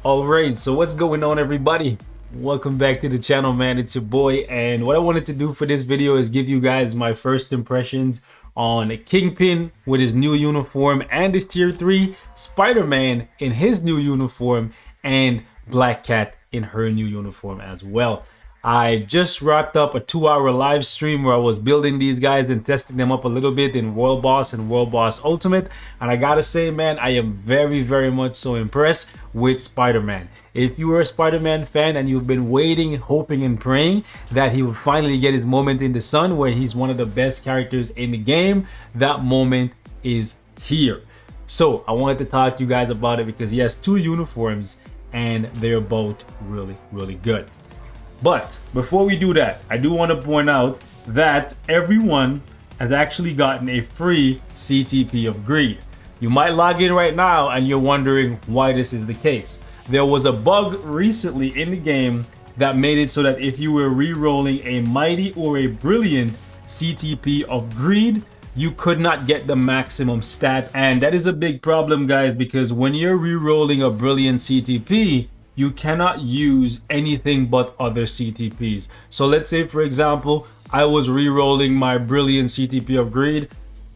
Alright, so what's going on, everybody? Welcome back to the channel, man. It's your boy, and what I wanted to do for this video is give you guys my first impressions on Kingpin with his new uniform and his tier 3, Spider-Man in his new uniform, and Black Cat in her new uniform as well. I just wrapped up a 2-hour live stream where I was building these guys and testing them up a little bit in World Boss and World Boss Ultimate, and I gotta say, man, I am very much so impressed with Spider-Man. If you are a Spider-Man fan and you've been waiting, hoping and praying that he will finally get his moment in the sun where he's one of the best characters in the game, that moment is here. So I wanted to talk to you guys about it because he has 2 uniforms and they're both really good. But before we do that, I do want to point out that everyone has actually gotten a free CTP upgrade. You might log in right now and you're wondering why this is the case. There was a bug recently in the game that made it so that if you were re-rolling a mighty or a brilliant CTP upgrade, you could not get the maximum stat. And that is a big problem, guys, because when you're re-rolling a brilliant CTP, you cannot use anything but other CTPs. So let's say, for example, I was re-rolling my brilliant CTP upgrade.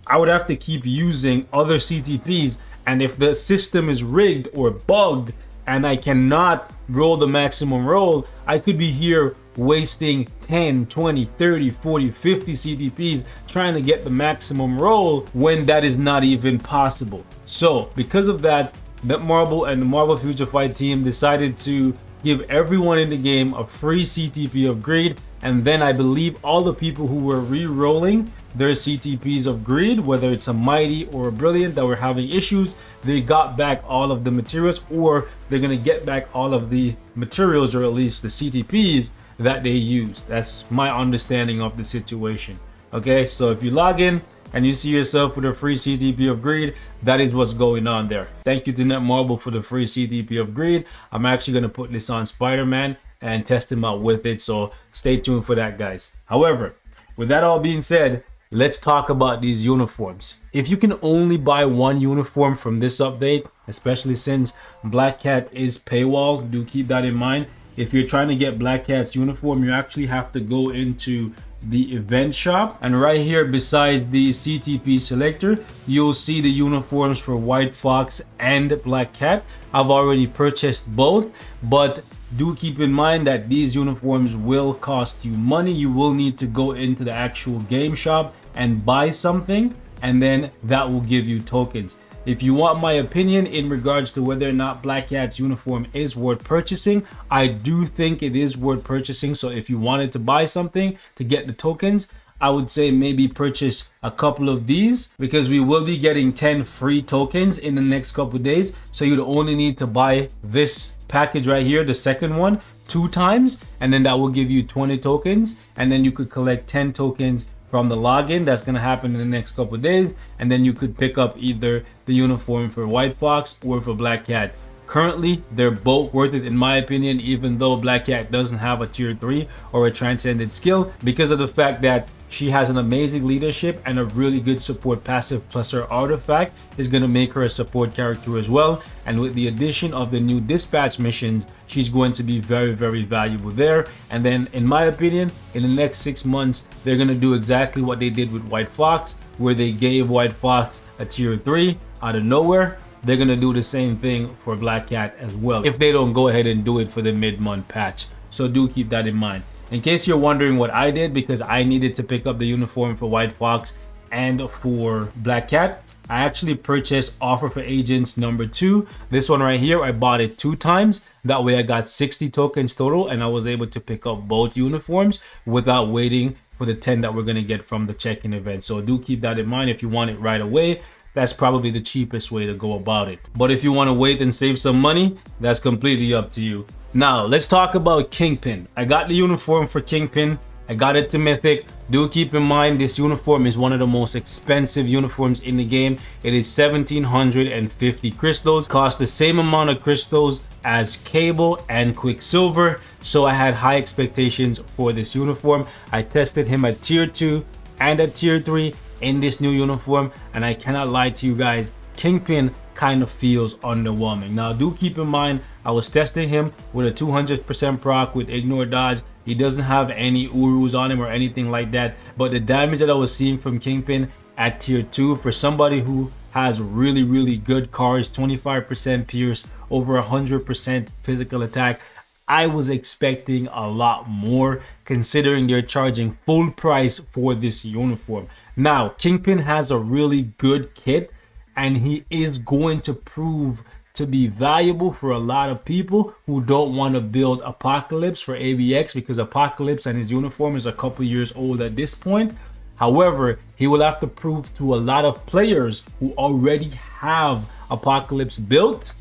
I would have to keep using other CTPs, and if the system is rigged or bugged and I cannot roll the maximum roll, I could be here wasting 10, 20, 30, 40, 50 CTPs trying to get the maximum roll when that is not even possible. So because of that, Netmarble and the Marvel Future Fight team decided to give everyone in the game a free CTP upgrade, and then I believe all the people who were re-rolling their CTPs upgrade, whether it's a mighty or a brilliant that were having issues, they got back all of the materials, or they're gonna get back all of the materials, or at least the CTPs that they used. That's my understanding of the situation. Okay, so if you log in and you see yourself with a free CTP upgrade, that is what's going on there. Thank you to Netmarble for the free CTP upgrade. I'm actually going to put this on Spider-Man and test him out with it, so stay tuned for that, guys. However, with that all being said, let's talk about these uniforms. If you can only buy one uniform from this update, especially since Black Cat is paywall, do keep that in mind. If you're trying to get Black Cat's uniform, you actually have to go into the event shop, and right here beside the CTP selector, you'll see the uniforms for White Fox and Black Cat. I've already purchased both, but do keep in mind that these uniforms will cost you money. You will need to go into the actual game shop and buy something, and then that will give you tokens. If you want my opinion in regards to whether or not Black Cat's uniform is worth purchasing, I do think it is worth purchasing. So if you wanted to buy something to get the tokens, I would say maybe purchase a couple of these, because we will be getting 10 free tokens in the next couple days. So you'd only need to buy this package right here, the second one, 2 times, and then that will give you 20 tokens, and then you could collect 10 tokens from the login. That's going to happen in the next couple of days, and then you could pick up either the uniform for White Fox or for Black Cat. Currently, they're both worth it in my opinion, even though Black Cat doesn't have a tier 3 or a transcended skill, because of the fact that she has an amazing leadership and a really good support passive, plus her artifact is going to make her a support character as well. And with the addition of the new dispatch missions, she's going to be very valuable there. And then in my opinion, in the next 6 months, they're going to do exactly what they did with White Fox, where they gave White Fox a tier 3 out of nowhere. They're going to do the same thing for Black Cat as well, if they don't go ahead and do it for the mid-month patch. So do keep that in mind. In case you're wondering what I did, because I needed to pick up the uniform for White Fox and for Black Cat, I actually purchased Offer for Agents number 2. This one right here, I bought it 2 times. That way I got 60 tokens total, and I was able to pick up both uniforms without waiting for the 10 that we're going to get from the check-in event. So do keep that in mind. If you want it right away, that's probably the cheapest way to go about it. But if you want to wait and save some money, that's completely up to you. Now, let's talk about Kingpin. I got the uniform for Kingpin. I got it to Mythic. Do keep in mind this uniform is one of the most expensive uniforms in the game. It is 1750 crystals. Costs the same amount of crystals as Cable and Quicksilver. So I had high expectations for this uniform. I tested him at tier 2 and at tier 3 in this new uniform, and I cannot lie to you guys, Kingpin kind of feels underwhelming. Now, do keep in mind, I was testing him with a 200% proc with ignore dodge. He doesn't have any Urus on him or anything like that, but the damage that I was seeing from Kingpin at tier 2 for somebody who has really good cards, 25% pierce, over 100% physical attack, I was expecting a lot more considering they're charging full price for this uniform. Now, Kingpin has a really good kit and he is going to prove to be valuable for a lot of people who don't want to build Apocalypse for ABX, because Apocalypse and his uniform is a couple years old at this point. However, he will have to prove to a lot of players who already have Apocalypse built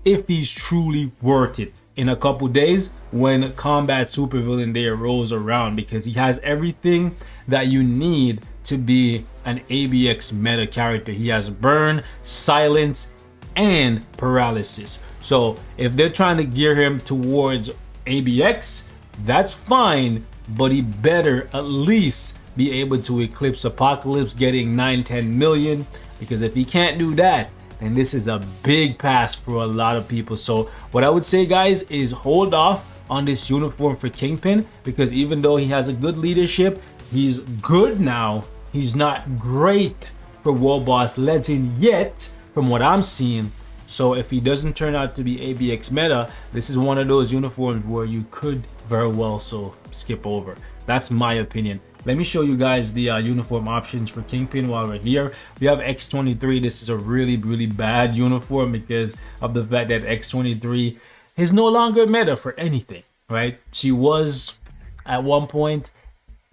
if he's truly worth it in a couple days when Combat Supervillain Day rolls around, because he has everything that you need to be an ABX meta character. He has Burn, Silence, and Paralysis. So if they're trying to gear him towards ABX, that's fine, but he better at least be able to eclipse Apocalypse, getting 9-10 million, because if he can't do that, then this is a big pass for a lot of people. So what I would say, guys, is hold off on this uniform for Kingpin, because even though he has a good leadership, he's good now. He's not great for World Boss Legend yet, from what I'm seeing. So if he doesn't turn out to be ABX meta, this is one of those uniforms where you could very well so skip over. That's my opinion. Let me show you guys the uniform options for Kingpin while we're here. We have X23. This is a really bad uniform because of the fact that X23 is no longer meta for anything, right? She was at one point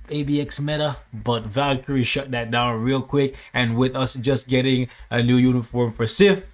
ABX meta, but Valkyrie shut that down real quick, and with us just getting a new uniform for Sif,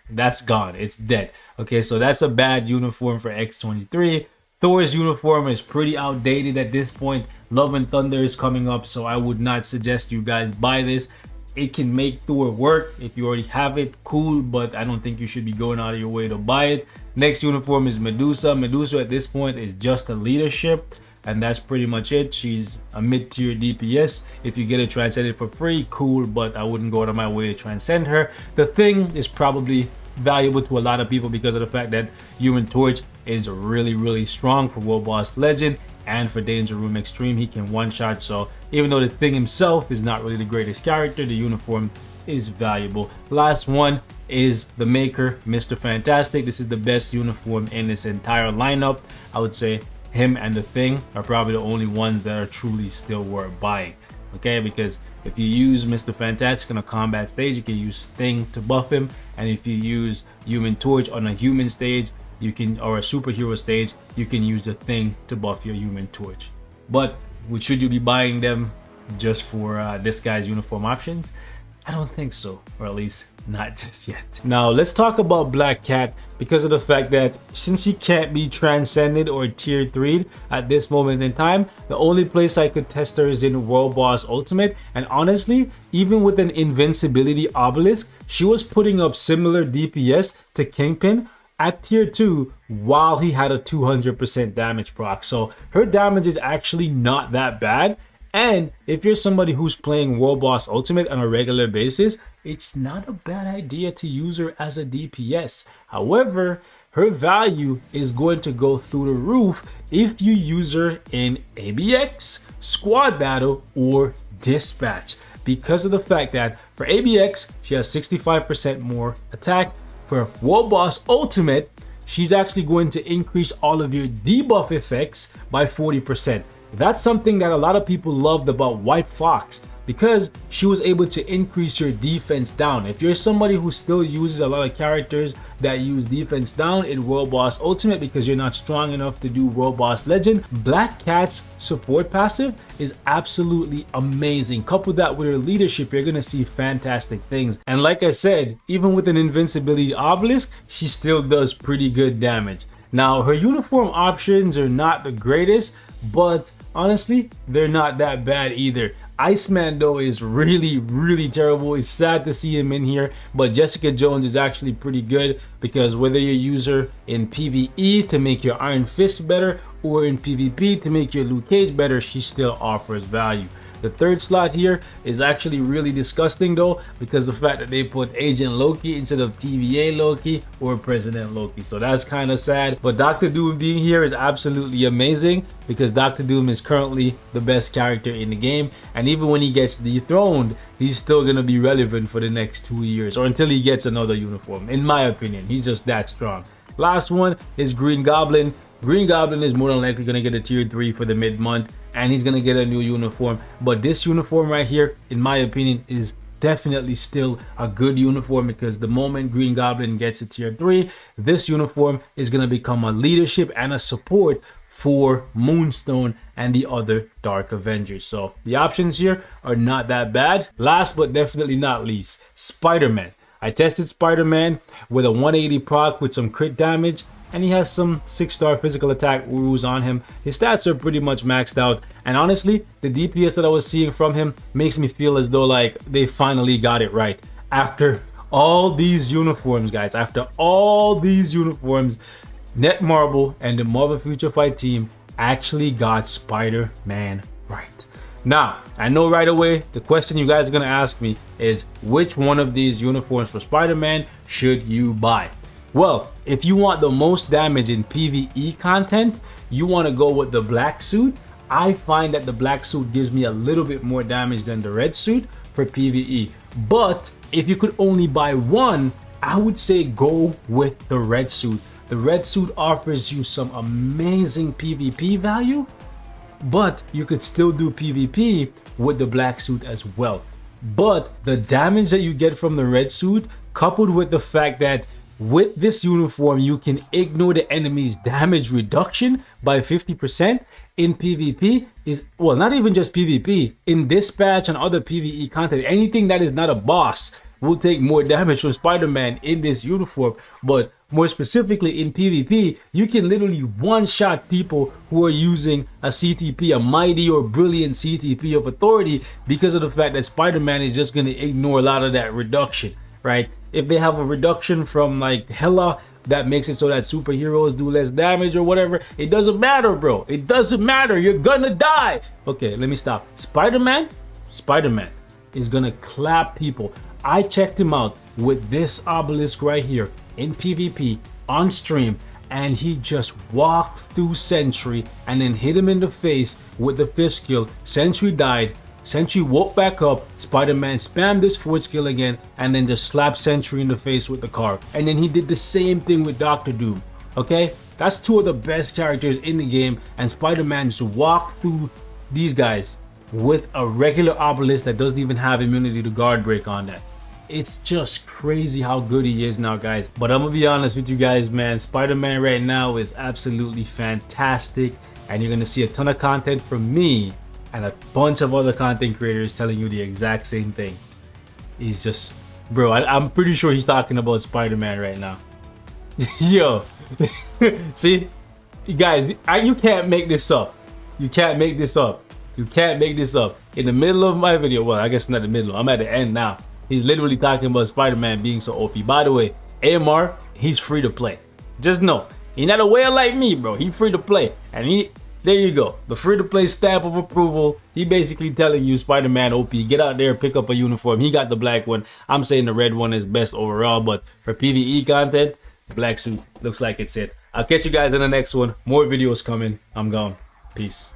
that's gone. It's dead. Okay, so that's a bad uniform for X23. Thor's uniform is pretty outdated at this point. Love and Thunder is coming up, so I would not suggest you guys buy this. It can make Thor work if you already have it, cool, but I don't think you should be going out of your way to buy it. Next uniform is Medusa. Medusa at this point is just a leadership, and that's pretty much it. She's a mid-tier DPS. If you get it transcended for free, cool, but I wouldn't go out of my way to transcend her. The Thing is probably valuable to a lot of people because of the fact that Human Torch is really strong for World Boss Legend and for Danger Room Extreme. He can one-shot, so even though the Thing himself is not really the greatest character, the uniform is valuable. Last one is the Maker, Mr. Fantastic. This is the best uniform in this entire lineup. I would say him and the Thing are probably the only ones that are truly still worth buying. Okay, because if you use Mr. Fantastic on a combat stage, you can use Thing to buff him, and if you use Human Torch on a human stage, you can, or a superhero stage, you can use the Thing to buff your Human Torch. But should you be buying them just for this guy's uniform options? I don't think so, or at least not just yet. Now let's talk about Black Cat, because of the fact that since she can't be transcended or tier 3'd at this moment in time, the only place I could test her is in World Boss Ultimate. And honestly, even with an invincibility obelisk, she was putting up similar DPS to Kingpin at tier 2 while he had a 200% damage proc. So her damage is actually not that bad. And if you're somebody who's playing World Boss Ultimate on a regular basis, it's not a bad idea to use her as a DPS. However, her value is going to go through the roof if you use her in ABX, Squad Battle, or Dispatch, because of the fact that for ABX, she has 65% more attack. For World Boss Ultimate, she's actually going to increase all of your debuff effects by 40%. That's something that a lot of people loved about White Fox, because she was able to increase your defense down. If you're somebody who still uses a lot of characters that use defense down in World Boss Ultimate because you're not strong enough to do World Boss Legend, Black Cat's support passive is absolutely amazing. Couple that with her leadership, you're gonna see fantastic things. And like I said, even with an invincibility obelisk, she still does pretty good damage. Now, her uniform options are not the greatest, but honestly, they're not that bad either. Iceman though is really terrible. It's sad to see him in here, but Jessica Jones is actually pretty good, because whether you use her in PvE to make your Iron Fist better or in PvP to make your Luke Cage better, she still offers value. The third slot here is actually really disgusting though, because the fact that they put Agent Loki instead of TVA Loki or President Loki. So that's kind of sad. But Doctor Doom being here is absolutely amazing, because Doctor Doom is currently the best character in the game, and even when he gets dethroned, he's still gonna be relevant for the next 2 years, or until he gets another uniform. In my opinion, he's just that strong. Last one is Green Goblin. Green Goblin is more than likely gonna get a tier 3 for the mid-month, and he's gonna get a new uniform. But this uniform right here, in my opinion, is definitely still a good uniform, because the moment Green Goblin gets a tier 3, this uniform is gonna become a leadership and a support for Moonstone and the other Dark Avengers. So the options here are not that bad. Last but definitely not least, Spider-Man. I tested Spider-Man with a 180 proc with some crit damage, and he has some 6-star physical attack rules on him. His stats are pretty much maxed out, and honestly, the DPS that I was seeing from him makes me feel as though like they finally got it right. After all these uniforms, guys, after all these uniforms, Netmarble and the Marvel Future Fight team actually got Spider-Man right. Now, I know right away the question you guys are gonna ask me is, which one of these uniforms for Spider-Man should you buy? Well, if you want the most damage in PvE content, you want to go with the black suit. I find that the black suit gives me a little bit more damage than the red suit for PvE. But if you could only buy one, I would say go with the red suit. The red suit offers you some amazing PvP value, but you could still do PvP with the black suit as well. But the damage that you get from the red suit, coupled with the fact that with this uniform you can ignore the enemy's damage reduction by 50% in PvP, is, well, not even just PvP, in dispatch and other PvE content, anything that is not a boss will take more damage from Spider-Man in this uniform. But more specifically in PvP, you can literally one-shot people who are using a CTP, a mighty or brilliant CTP of authority, because of the fact that Spider-Man is just going to ignore a lot of that reduction, right? If they have a reduction from like Hela that makes it so that superheroes do less damage or whatever, it doesn't matter, bro. It doesn't matter. You're gonna die. Okay, let me stop. Spider-Man is gonna clap people. I checked him out with this obelisk right here in PvP on stream, and he just walked through Sentry and then hit him in the face with the 5th skill. Sentry died. Sentry woke back up, Spider-Man spammed this 4th skill again, and then just slapped Sentry in the face with the car. And then he did the same thing with Doctor Doom, okay? That's 2 of the best characters in the game, and Spider-Man just walked through these guys with a regular obelisk that doesn't even have immunity to guard break on that. It's just crazy how good he is now, guys. But I'm gonna be honest with you guys, man. Spider-Man right now is absolutely fantastic, and you're gonna see a ton of content from me and a bunch of other content creators telling you the exact same thing. He's just, bro, I'm pretty sure he's talking about Spider-Man right now. Yo, see, you guys, you can't make this up. You can't make this up. You can't make this up. In the middle of my video, well, I guess not the middle, I'm at the end now. He's literally talking about Spider-Man being so OP. By the way, AMR, he's free to play. Just know, he's not a whale like me, bro. He's free to play. And there you go. The free to play stamp of approval. He basically telling you Spider-Man OP. Get out there, pick up a uniform. He got the black one. I'm saying the red one is best overall. But for PvE content, black suit looks like it's it. I'll catch you guys in the next one. More videos coming. I'm gone. Peace.